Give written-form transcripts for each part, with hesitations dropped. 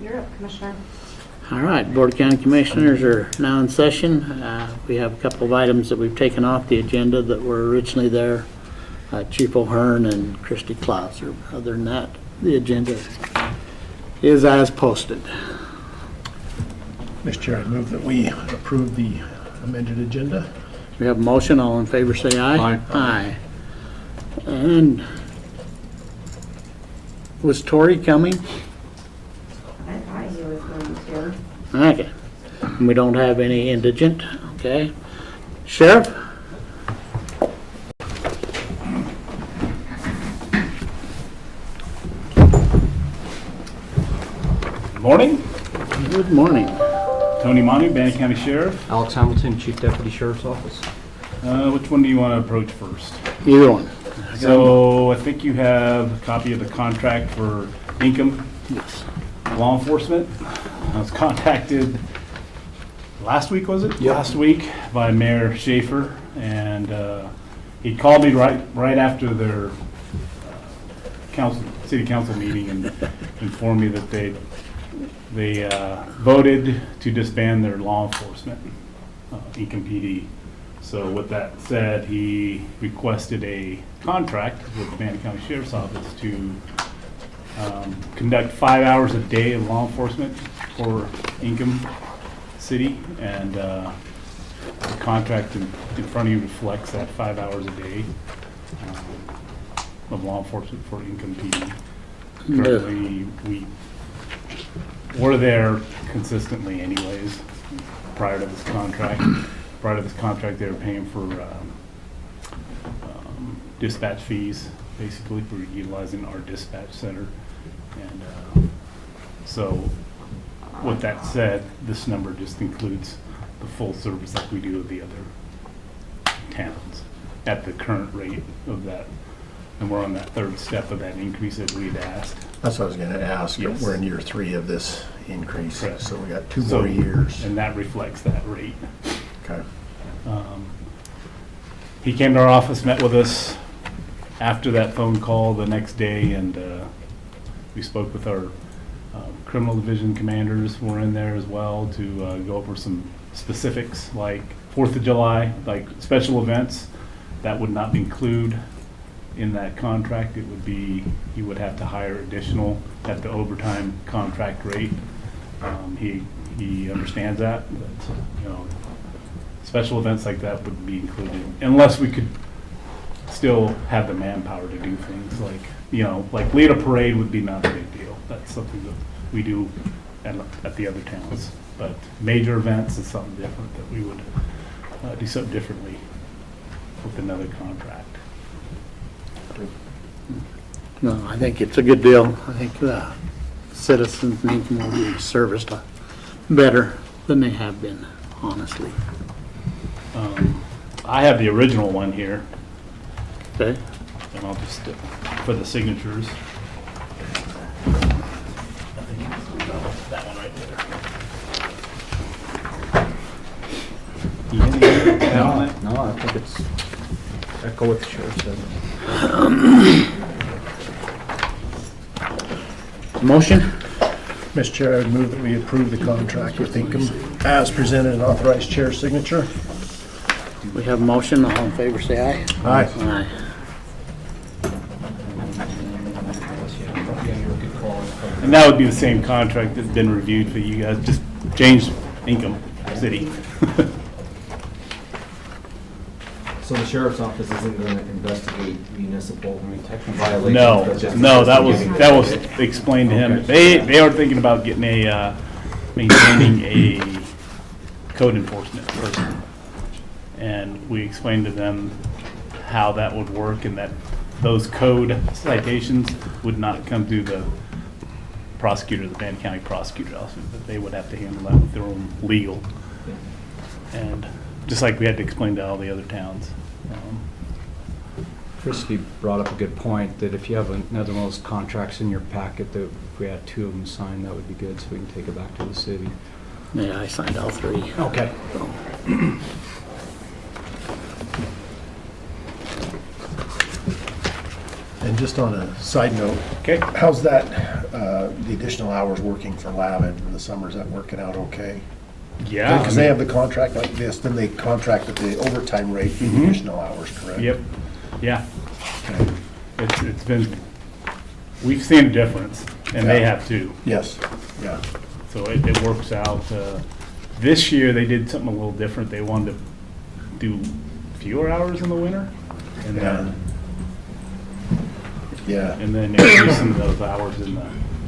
You're up, Commissioner. All right, Board of County Commissioners are now in session. We have a couple of items that we've taken off the agenda that were originally there. Chief O'Hearn and Christy Clauser. Other than that, the agenda is as posted. Mr. Chair, I move that we approve the amended agenda. We have a motion. All in favor, say aye. Aye. Aye. And was Tori coming? I thought he was going to. Okay. And we don't have any indigent, okay. Sheriff? Good morning. Good morning. Tony Manu, Bannock County Sheriff. Alex Hamilton, Chief Deputy Sheriff's Office. Which one do you want to approach first? Either one. So I think you have a copy of the contract for income Yes. law enforcement. I was contacted last week, was it? Yep. Last week by Mayor Schaefer, and he called me right after their city council meeting and informed me that they voted to disband their law enforcement, Income PD. So with that said, he requested a contract with the Bannock County Sheriff's Office to conduct 5 hours a day of law enforcement for Income City, and the contract in front of you reflects that 5 hours a day of law enforcement for Income PD. Currently, we're there consistently anyways, prior to this contract. Prior to this contract, they were paying for dispatch fees, basically, for utilizing our dispatch center. And so, with that said, this number just includes the full service like we do with the other towns at the current rate of that. And we're on that third step of that increase that we'd asked. That's what I was going to ask. Yes. We're in year 3 of this increase, Correct. so we got 2 So- more years. And that reflects that rate. Okay. He came to our office, met with us after that phone call the next day, and we spoke with our criminal division commanders. We're in there as well to go over some specifics like 4th of July, like special events. That would not include in that contract. It would be, he would have to hire additional at the overtime contract rate. He understands that, but, you know, special events like that would be included unless we could still have the manpower to do things like, you know, like lead a parade would be not a big deal. That's something that we do at the other towns. But major events is something different that we would do something differently with another contract. No, I think it's a good deal. I think citizens need more be serviced better than they have been, honestly. I have the original one here, Okay? and I'll just, for the signatures. That one right there. You have anything on it? No, I think it's echo what the sheriff said. Motion? Mr. Chair, I would move that we approve the contract with Income as presented and authorized chair signature. We have a motion. All in favor, say aye. Aye. Aye. And that would be the same contract that's been reviewed for you guys, just changed Income City. So the sheriff's office isn't going to investigate municipal violations? No, but just no, that was investigating- explained to him. Okay. They are thinking about getting maintaining a code enforcement person. And we explained to them how that would work and that those code citations would not come through the prosecutor, the Bannock County Prosecutor's Office, that they would have to handle that with their own legal. And just like we had to explain to all the other towns. Christie brought up a good point, that if you have another one of those contracts in your packet, that if we had 2 of them signed, that would be good, so we can take it back to the city. Yeah, I signed all 3. Okay. And And just on a side note, Okay. how's that, the additional hours working for Lavin in the summer, is that working out okay? Yeah. Because they have the contract like this, then they contract at the overtime rate for the additional hours, correct? Yep, yeah. Okay. It's been, we've seen a difference, and they Yeah. have too. Yes, yeah. So it works out. This year, they did something a little different. They wanted to do fewer hours in the winter, and then, Yeah, increasing those hours in the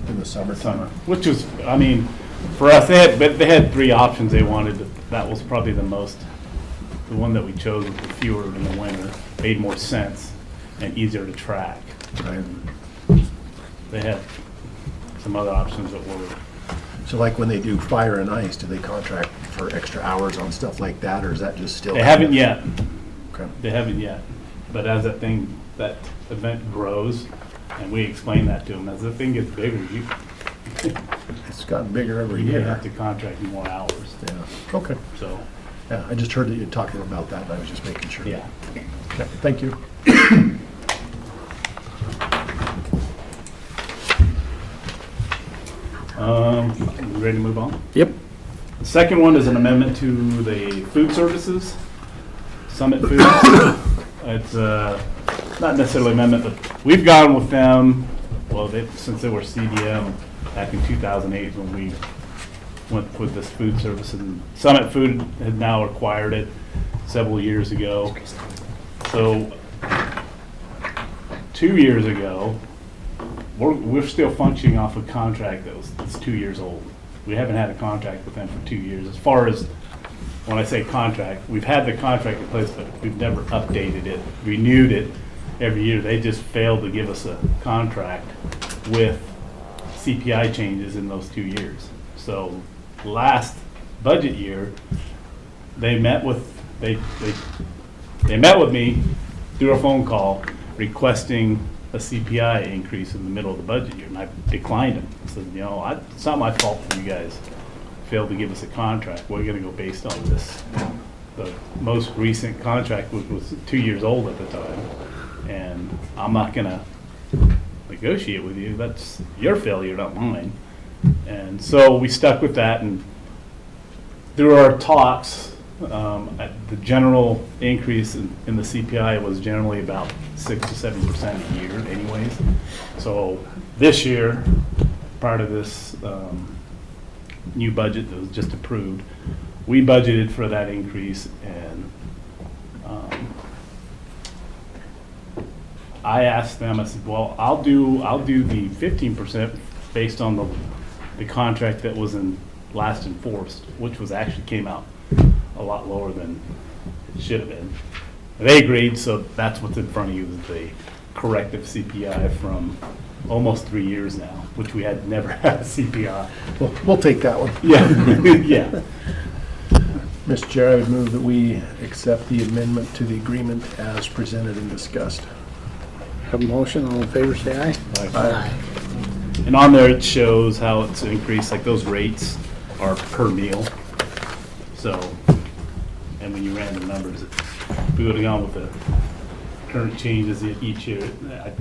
in the summer, summertime. which was, I mean, for us, they had three options they wanted. That was probably the one that we chose with the fewer in the winter, made more sense and easier to track. Right. They had some other options that were, So like when they do fire and ice, do they contract for extra hours on stuff like that, or is that just still? they haven't yet. Okay. They haven't yet. But as that event grows, and we explain that to them, as the thing gets bigger, you It's gotten bigger every year. have to contract more hours. Yeah, okay. So, Yeah, I just heard that you were talking about that, and I was just making sure. yeah. Okay, thank you. You ready to move on? Yep. The second one is an amendment to the food services, Summit Foods. It's not necessarily amendment, but we've gone with them, well, since they were CDM back in 2008 when we went with this food service. And Summit Food had now acquired it several years ago. So 2 years ago, we're still functioning off a contract that's 2 years old. We haven't had a contract with them for 2 years. As far as, when I say contract, we've had the contract in place, but we've never updated it, renewed it every year. They just failed to give us a contract with CPI changes in those 2 years. So last budget year, they met with me through a phone call requesting a CPI increase in the middle of the budget year, and I declined them. I said, it's not my fault that you guys failed to give us a contract. We're gonna go based on this. The most recent contract was 2 years old at the time, and I'm not gonna negotiate with you. That's your failure, not mine. And so we stuck with that, and through our talks, the general increase in the CPI was generally about 6 to 7% a year anyways. So this year, part of this new budget that was just approved, we budgeted for that increase, and I asked them, I said, well, I'll do the 15% based on the contract that was last enforced, which was actually came out a lot lower than it should have been. They agreed, so that's what's in front of you, is the corrective CPI from almost 3 years now, which we had never had a CPI. We'll take that one. Yeah, yeah. Mr. Chair, I would move that we accept the amendment to the agreement as presented and discussed. Have a motion, all in favor, say aye. Aye. And on there, it shows how it's increased, like those rates are per meal. So, and when you ran the numbers, if we would have gone with the current changes each year, it'd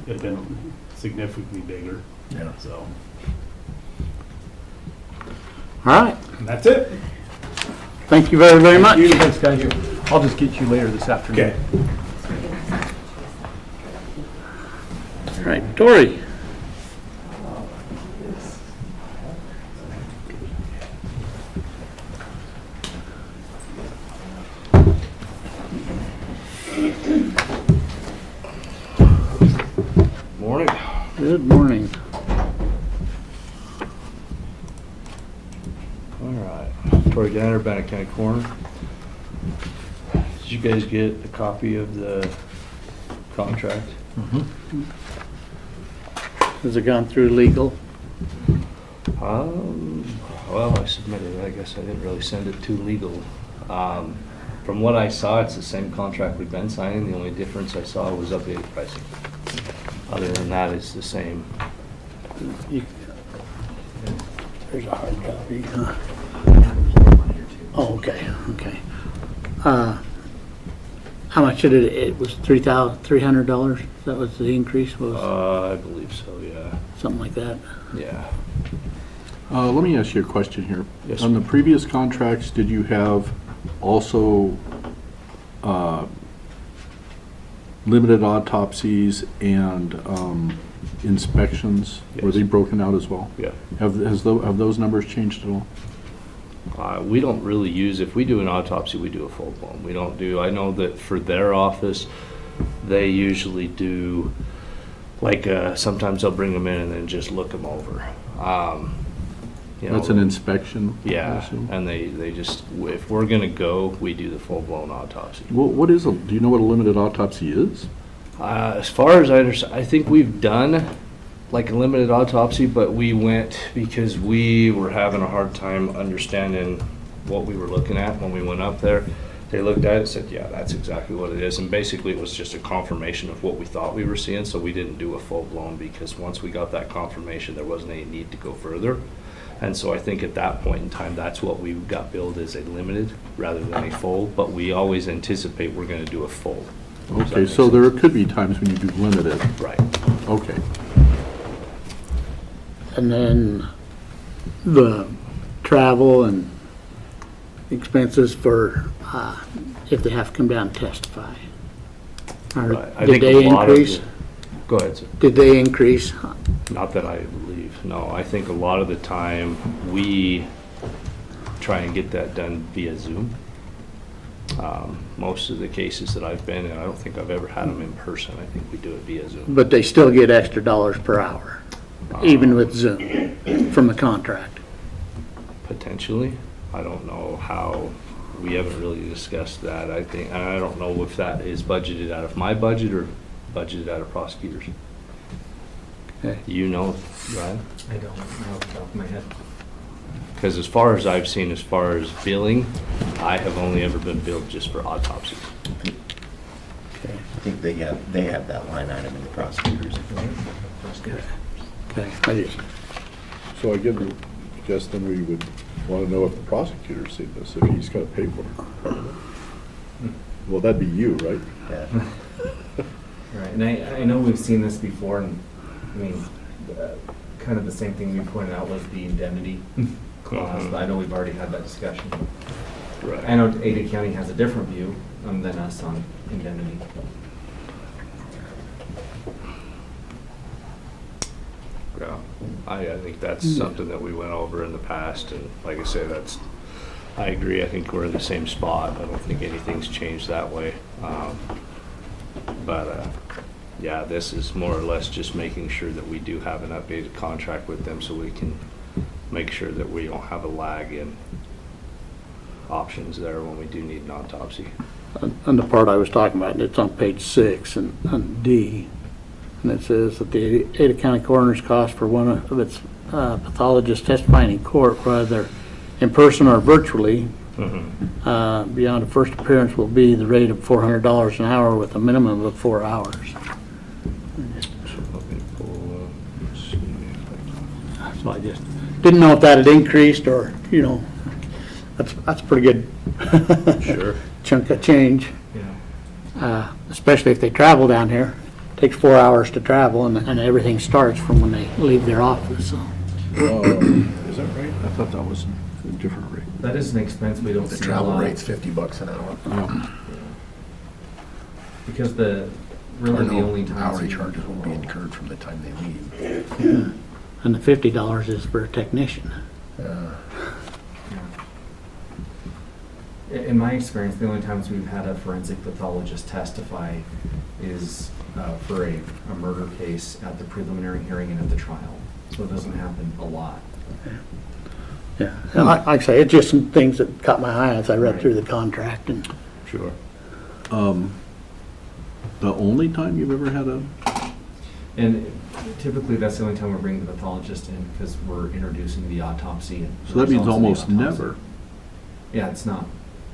have been significantly bigger. Yeah. So, All right, and that's it. thank you very, very much. Thanks, guys. I'll just get you later this afternoon. Okay. All right, Tori. Morning. Good morning. All right. Tori Ganner, Bannock County Coroner. Did you guys get a copy of the contract? Has it gone through legal? Well, I submitted it. I guess I didn't really send it to legal. From what I saw, it's the same contract we've been signing. The only difference I saw was updated pricing. Other than that, it's the same. There's a hard copy. Oh, okay, okay. How much did it was $300? That was the increase, was I believe so, yeah. something like that? Yeah. Let me ask you a question here. Yes, On sir. the previous contracts, did you have also limited autopsies and inspections? Were Yes. they broken out as well? Yeah. Have those numbers changed at all? We don't really use, if we do an autopsy, we do a full blown. We don't do, I know that for their office, they usually do, like, sometimes they'll bring them in and then just look them over. You know, That's an inspection? I Yeah, assume? and they just, if we're gonna go, we do the full blown autopsy. What is do you know what a limited autopsy is? As far as I understand, I think we've done like a limited autopsy, but we went because we were having a hard time understanding what we were looking at when we went up there. They looked at it and said, yeah, that's exactly what it is. And basically it was just a confirmation of what we thought we were seeing, so we didn't do a full blown because once we got that confirmation, there wasn't any need to go further. And so I think at that point in time, that's what we got billed as a limited rather than a full, but we always anticipate we're gonna do a full. Does that Okay, make so there sense? could be times when you do limited. Right. Okay. And then the travel and expenses for, if they have to come down and testify. Or Right. I did think a they lot of increase? Go ahead, sir. Did they increase? Not that I believe, no. I think a lot of the time, we try and get that done via Zoom. Most of the cases that I've been in, I don't think I've ever had them in person. I think we do it via Zoom. But they still get extra dollars per hour, even with Zoom, from the contract. Potentially. I don't know how, we haven't really discussed that. I think, and I don't know if that is budgeted out of my budget or budgeted out of prosecutors. Okay. You know, Ryan? I don't know off the top of my head. Because as far as I've seen, as far as billing, I have only ever been billed just for autopsies. I think they have that line item in the prosecutors. Okay, I just, So I guess then we would want to know if the prosecutor's seen this, if he's got to pay for part of it. Well, that'd be you, right? Yeah. Right, and I know we've seen this before, and, I mean, kind of the same thing we pointed out was the indemnity clause, but I know we've already had that discussion. Right. I know Ada County has a different view than us on indemnity. Yeah, I think that's something that we went over in the past, and like I say, I agree, I think we're in the same spot. I don't think anything's changed that way. But, yeah, this is more or less just making sure that we do have an updated contract with them so we can make sure that we don't have a lag in options there when we do need an autopsy. on the part I was talking about, and it's on page 6 and on D, and it says that the Ada County coroner's cost for one of its pathologists testifying in court, whether in person or virtually, beyond a first appearance will be the rate of $400 an hour with a minimum of 4 hours. So let me pull, let's see if I can- So I just didn't know if that had increased or, you know, that's a pretty good Sure. chunk of change, Yeah. especially if they travel down here. Takes 4 hours to travel and everything starts from when they leave their office, so. Is that right? I thought that was a different rate. That is an expense we don't The see a travel lot. rate's $50 an hour. Because Or really the no, only times. hourly we- charges will be incurred from the time they leave. And the $50 is for a technician. In my experience, the only times we've had a forensic pathologist testify is for a murder case at the preliminary hearing and at the trial. So it doesn't happen a lot. Yeah, and like I say, it's just some things that caught my eye as I read through the contract and. Sure. The only time you've ever had a, And typically, that's the only time we bring the pathologist in because we're introducing the autopsy. And so that means results of the almost autopsy. never. Yeah, it's not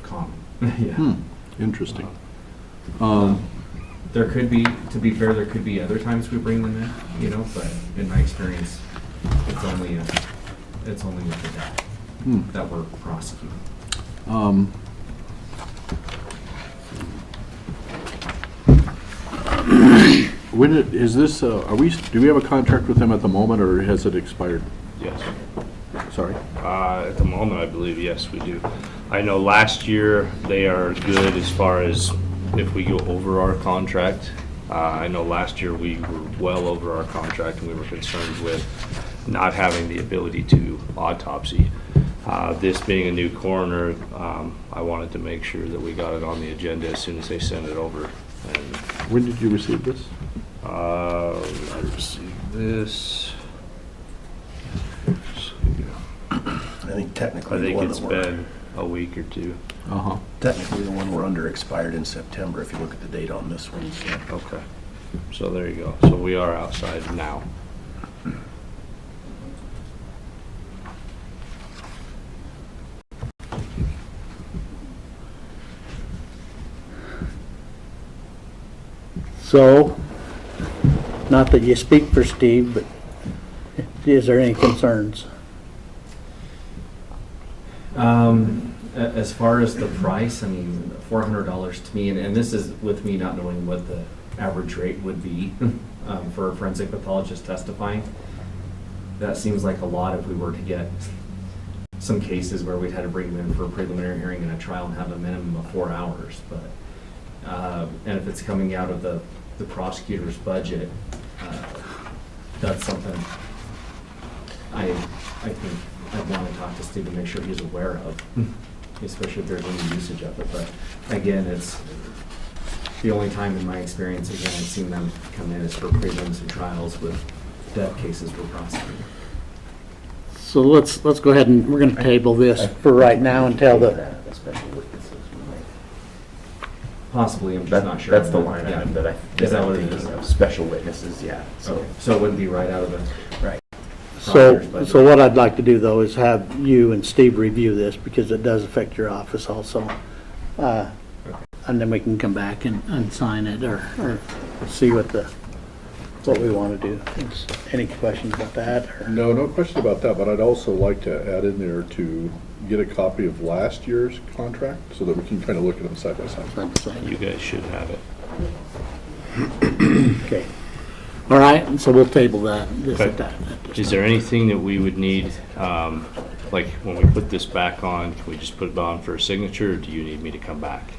common. Yeah. Interesting. There could be, to be fair, there could be other times we bring them in, you know, but in my experience, it's only with the death that we're prosecuting. Is this, do we have a contract with them at the moment, or has it expired? Yes. Sorry. At the moment, I believe, yes, we do. I know last year, they are good as far as if we go over our contract. I know last year we were well over our contract, and we were concerned with not having the ability to autopsy. This being a new coroner, I wanted to make sure that we got it on the agenda as soon as they sent it over. And When did you receive this? I received this, I think I technically the think one it's that we're, been a week or two. Uh-huh. technically the one we're under expired in September, if you look at the date on this one. So. Okay, so there you go. So we are outside now. So, not that you speak for Steve, but is there any concerns? As far as the price, I mean, $400 to me, and this is with me not knowing what the average rate would be for a forensic pathologist testifying. That seems like a lot if we were to get some cases where we'd had to bring them in for a preliminary hearing and a trial and have a minimum of 4 hours. But and if it's coming out of the prosecutor's budget, that's something I think I'd want to talk to Steve and make sure he's aware of, especially if there's any usage of it. But again, it's the only time in my experience, again, I've seen them come in is for prelims and trials with death cases we're prosecuting. So let's go ahead and, we're gonna table this for right now until the, Possibly, I'm just not sure. That's the line Yeah. item that Is that I'm what it thinking is? of, special witnesses, yeah. So, so it wouldn't be right out of the. Right. so what I'd like to do though is have you and Steve review this because it does affect your office also. And then we can come back and sign it or see what we want to do. Any questions about that? Or? No question about that, but I'd also like to add in there to get a copy of last year's contract so that we can kind of look at them side by side. You guys should have it. Okay. All right, and so we'll table that. Just Okay. at that. Is there anything that we would need, like when we put this back on, can we just put it on for a signature, or do you need me to come back?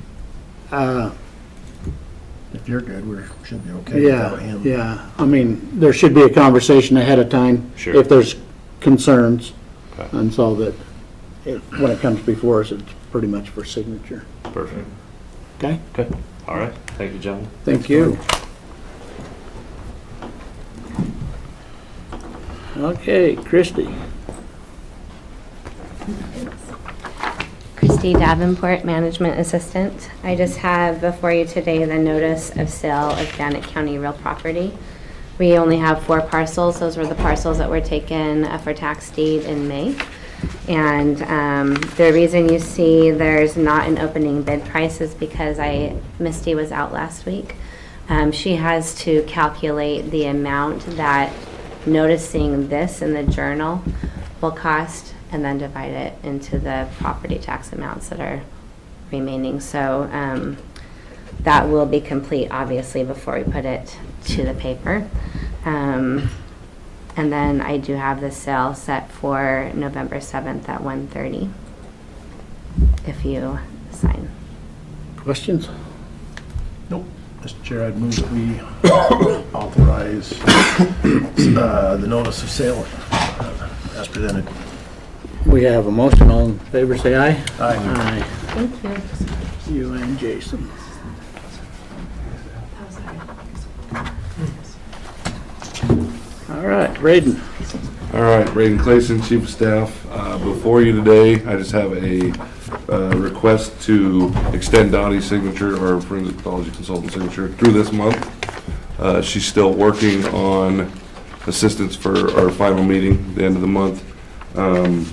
If you're good, we should be okay without him. Yeah. I mean, there should be a conversation ahead of time. Sure. If there's concerns. Okay. And so that when it comes before us, it's pretty much for signature. Perfect. Okay? Okay, all right. Thank you, gentlemen. Thank you. Okay, Christie. Christy Davenport, Management Assistant. I just have before you today the notice of sale of Bannock County real property. We only have 4 parcels. Those were the parcels that were taken for tax deed in May. And the reason you see there's not an opening bid price is because Misty was out last week. She has to calculate the amount that noticing this in the journal will cost and then divide it into the property tax amounts that are remaining. So that will be complete, obviously, before we put it to the paper. And then I do have the sale set for November 7th at 1:30, if you sign. Questions? Nope. Mr. Chair, I'd move that we authorize the notice of sale as presented. We have a motion. All in favor, say aye. Aye. Thank you. You and Jason. All right, Braden. All right, Braden Clayson, Chief of Staff. Before you today, I just have a request to extend Dottie's signature, our forensic pathology consultant signature, through this month. She's still working on assistance for our final meeting at the end of the month.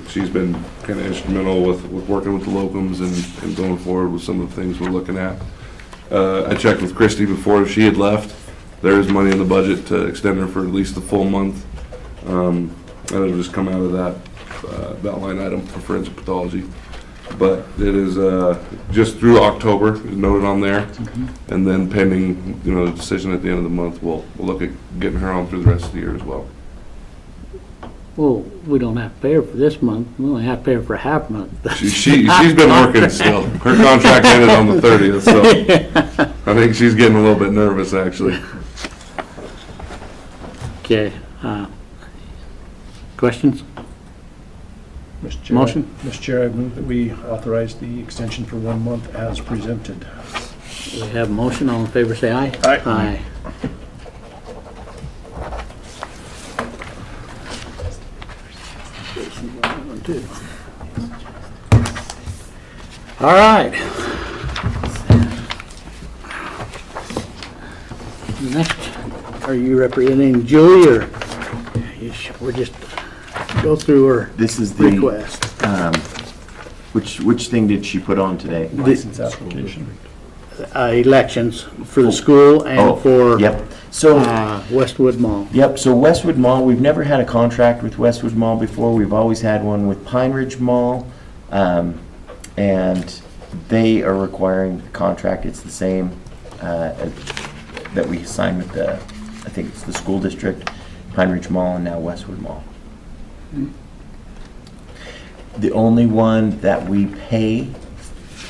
She's been kind of instrumental with working with the locums and going forward with some of the things we're looking at. I checked with Christy before she had left. There is money in the budget to extend her for at least the full month. And it'll just come out of that line item for forensic pathology. but it is just through October, is noted on there. And then pending, the decision at the end of the month, we'll look at getting her on through the rest of the year as well. Well, we don't have to pay her for this month. We only have to pay her for a half month. She's been working still. Her contract ended on the 30th, so I think she's getting a little bit nervous, actually. Okay. Questions? Mr. Chair, Motion? Mr. Chair, I move that we authorize the extension for 1 month as presented. We have a motion. All in favor, say aye. Aye. Aye. All right. Next, are you representing Julie, or we're just go through her This is the, request? which thing did she put on today? License application. Elections for the school and Oh, for yep. So, Westwood Mall. yep, so Westwood Mall, we've never had a contract with Westwood Mall before. We've always had one with Pine Ridge Mall. And they are requiring a contract. It's the same that we signed with the, I think it's the school district, Pine Ridge Mall, and now Westwood Mall. The only one that we pay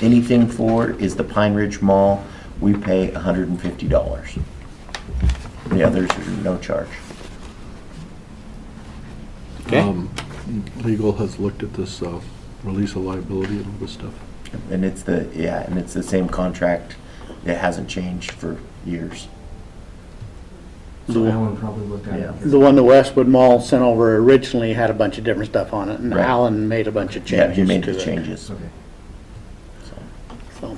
anything for is the Pine Ridge Mall. We pay $150. The others are no charge. Okay. Legal has looked at this release of liability and all this stuff. And it's the same contract. It hasn't changed for years. So Alan probably looked at it. The one that Westwood Mall sent over originally had a bunch of different stuff on it, and Right. Alan made a bunch of Yeah, changes he made to the it. changes. Okay. So,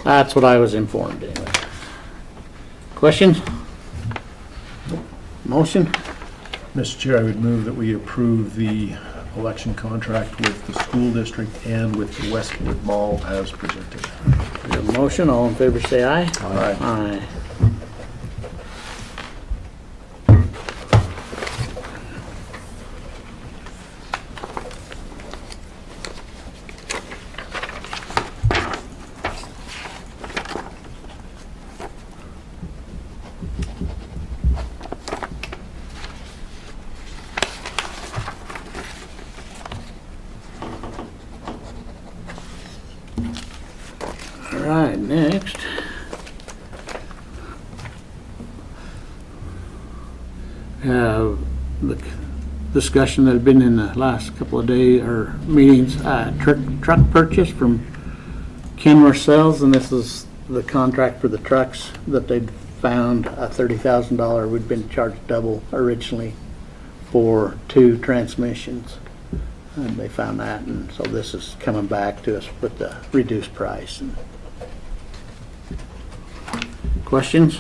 that's what I was informed anyway. Questions? Motion? Mr. Chair, I would move that we approve the election contract with the school district and with the Westwood Mall as presented. We have a motion. All in favor, say aye. Aye. Aye. All right, next. The discussion that had been in the last couple of days, or meetings, truck purchase from Kenworth Sales, and this is the contract for the trucks that they'd found, $30,000. We'd been charged double originally for 2 transmissions. And they found that, and so this is coming back to us with the reduced price. Questions?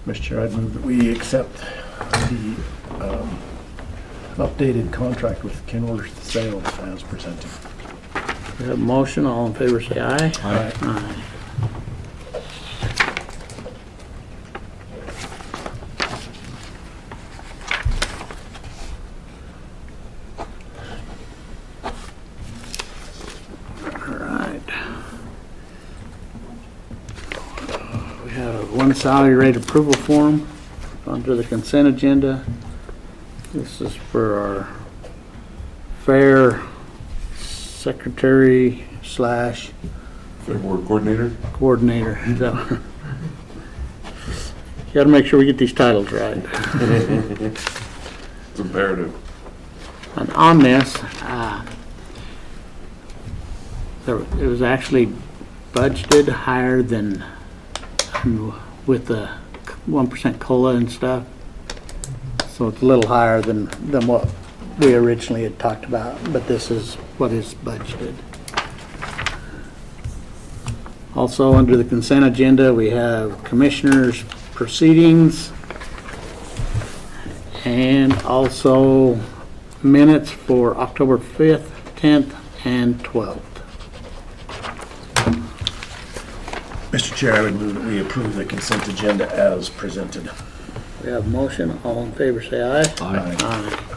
Mr. Chair, I'd move that we accept the updated contract with Kenworth Sales as presented. We have a motion. All in favor, say aye. Aye. Aye. One salary rate approval form under the consent agenda. This is for our fair secretary slash Fair board coordinator? coordinator. So, you gotta make sure we get these titles right. It's imperative. And on this, it was actually budgeted higher than with the 1% COLA and stuff. So it's a little higher than what we originally had talked about, but this is what is budgeted. Also, under the consent agenda, we have commissioners' proceedings and also minutes for October 5th, 10th, and 12th. Mr. Chair, I would move that we approve the consent agenda as presented. We have a motion. All in favor, say aye. Aye. Aye.